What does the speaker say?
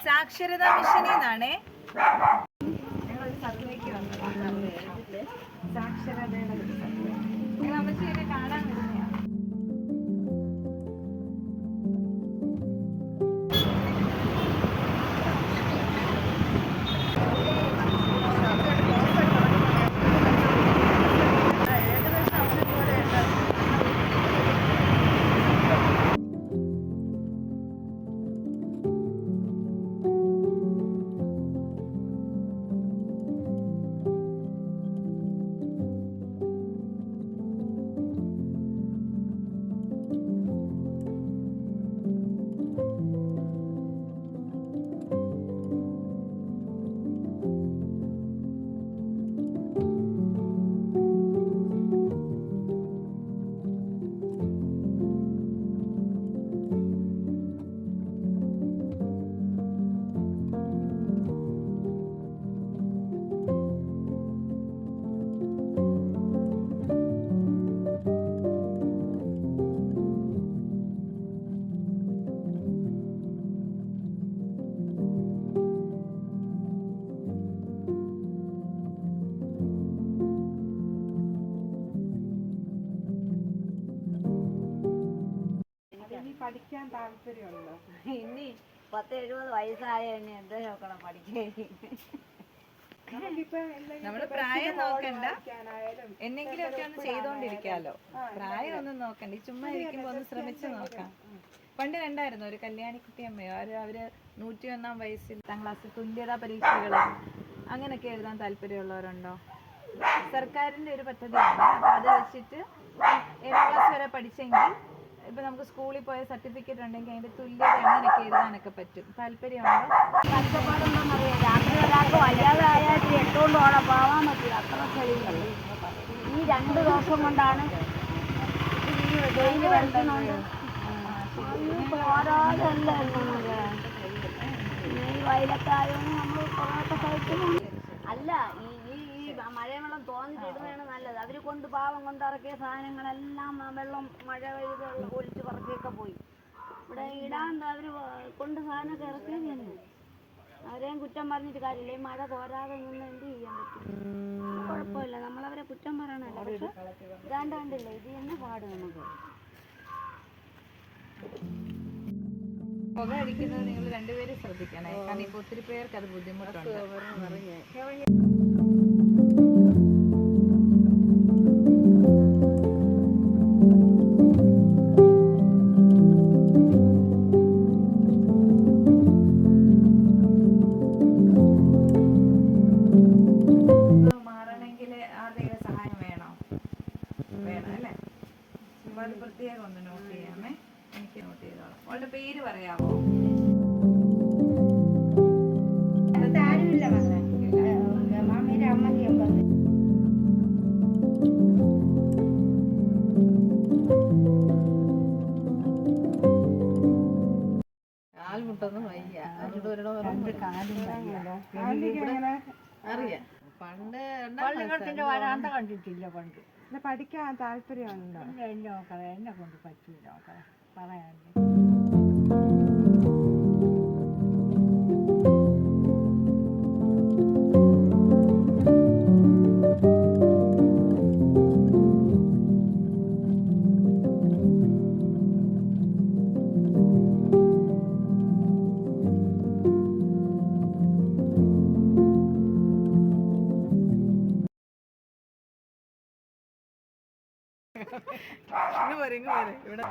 സാക്ഷരതാ മിഷനിൽ നിന്നാണേ ഞങ്ങളൊരു സർവേക്ക് വന്നത്. സാക്ഷരതയുടെ ഒരു സർവേ. ഞങ്ങൾ അമ്മച്ചിയെ കാണാൻ വരുന്നതാണ്. പഠിക്കാൻ താല്പര്യമുണ്ടോ? ഇനി 10-70 വയസ്സായ എന്താ നോക്കണം പഠിക്കാൻ. നമ്മള് പ്രായം നോക്കണ്ട, എന്തെങ്കിലുമൊക്കെ ഒന്ന് ചെയ്തോണ്ടിരിക്കാലോ. പ്രായം ഒന്നും നോക്കണ്ട, ചുമ്മാ ഇരിക്കുമ്പോ ഒന്ന് ശ്രമിച്ചു നോക്കാം. പണ്ട് കണ്ടായിരുന്നു ഒരു കല്യാണിക്കുട്ടി അമ്മയോ അവര് 101-ാം വയസ്സിൽ 10ാം ക്ലാസ് തുല്യതാ പരീക്ഷകള് അങ്ങനെയൊക്കെ എഴുതാൻ താല്പര്യമുള്ളവരുണ്ടോ? സർക്കാരിന്റെ ഒരു പദ്ധതിയാണ്. അപ്പൊ അത് വെച്ചിട്ട് 7ാം ക്ലാസ് വരെ പഠിച്ചെങ്കിൽ ഇപ്പൊ നമുക്ക് സ്കൂളിൽ പോയ സർട്ടിഫിക്കറ്റ് ഉണ്ടെങ്കിൽ അതിന്റെ തുല്യത അങ്ങനെയൊക്കെ എഴുതാനൊക്കെ പറ്റും. താല്പര്യമുണ്ടോ? കഷ്ടപ്പാടുണ്ടോന്നറിയാം. രാത്രി ഒരാൾക്ക് വയ്യാതെ ആയാലും എട്ടുകൊണ്ട് ഓണം പോവാൻ പറ്റില്ല. അത്ര ചെളികൾ ഈ 2 ദിവസം കൊണ്ടാണ് ഈ വെയിൽ വരുന്നുണ്ട്. പോരാതല്ല ഈ വയലക്കാരും നമ്മൾ കുറേയൊക്കെ സഹിക്കുന്നുണ്ട്. അല്ല ഈ മഴവെള്ളം തോന്നിട്ടിടുന്നതാണ് നല്ലത്. അവർ കൊണ്ട് പാവം കൊണ്ടിറക്കിയ സാധനങ്ങളെല്ലാം വെള്ളം മഴ പെയ്ത് ഒലിച്ച് പറക്കിയൊക്കെ പോയി. ഇവിടെ ഇടാൻ അവർ കൊണ്ട് സാധനമൊക്കെ ഇറക്കിയത് തന്നെ. അവരെയും കുറ്റം പറഞ്ഞിട്ട് കാര്യമില്ല. ഈ മഴ തോരാതെ നിന്ന് എന്ത് ചെയ്യാൻ പറ്റും? കുഴപ്പമില്ല, നമ്മളവരെ കുറ്റം പറയണല്ലോ. പക്ഷെ ഇതാണ്ട് കണ്ടില്ല, ഇത് തന്നെ പാട് നമുക്ക്. പുക അടിക്കുന്നത് നിങ്ങൾ രണ്ടുപേരും ശ്രദ്ധിക്കണേ. കാരണം ഇപ്പൊ ഒത്തിരി പേർക്ക് അത് ബുദ്ധിമുട്ടുണ്ട്. മാറണമെങ്കിൽ ആരുടെയും സഹായം വേണം അല്ലേ? അത് പ്രത്യേകം ഒന്ന് നോട്ട് ചെയ്യാമേ. എനിക്ക് നോട്ട് ചെയ്തോളാം. അവളുടെ പേര് പറയാമോ? കാൽമുട്ടൊന്നും വയ്യ. അറിയാം. പണ്ട് പള്ളിക്കടത്തിന്റെ വരാന്ത കണ്ടിട്ടില്ല. പണ്ട് പഠിക്കാൻ താല്പര്യമുണ്ടോ? എന്നെ കൊണ്ട് പറ്റൂല പറയാണ്ട്. ഇങ്ങ് പോരെ ഇവിടെ